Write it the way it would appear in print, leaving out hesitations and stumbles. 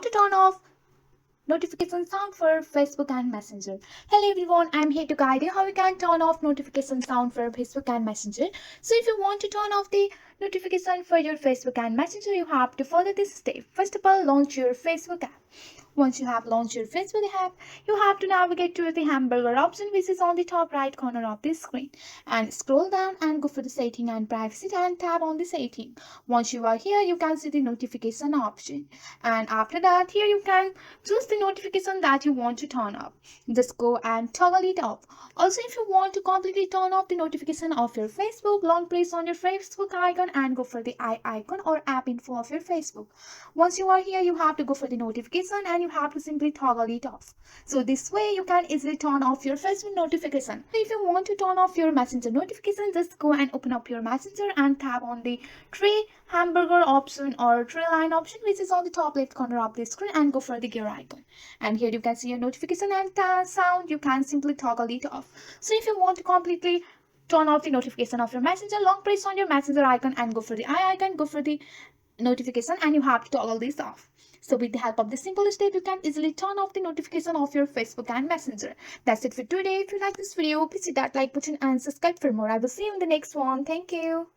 want to turn off notification sound for Facebook and Messenger. Hello everyone, I'm here to guide you how you can turn off notification sound for Facebook and Messenger. So if you want to turn off the notification for your Facebook and Messenger, you have to follow this step. First of all, launch your Facebook app. Once you have launched your Facebook app, you have to navigate to the hamburger option which is on the top right corner of the screen and scroll down and go for the setting and privacy and tap on the setting. Once you are here, you can see the notification option, and after that here you can choose the notification that you want to turn off. Just go and toggle it off. Also, if you want to completely turn off the notification of your Facebook, long press on your Facebook icon and go for the eye icon or app info of your Facebook. Once you are here, you have to go for the notification and you have to simply toggle it off. So this way you can easily turn off your Facebook notification. If you want to turn off your Messenger notification, just go and open up your Messenger and tap on the three hamburger option or three line option which is on the top left corner of the screen and go for the gear icon. And here you can see your notification and sound. You can simply toggle it off. So if you want to completely turn off the notification of your Messenger, long press on your Messenger icon and go for the eye icon, go for the notification, and you have to toggle this off. So with the help of this simple step, you can easily turn off the notification of your Facebook and Messenger. That's it for today. If you like this video, please hit that like button and subscribe for more. I will see you in the next one. Thank you.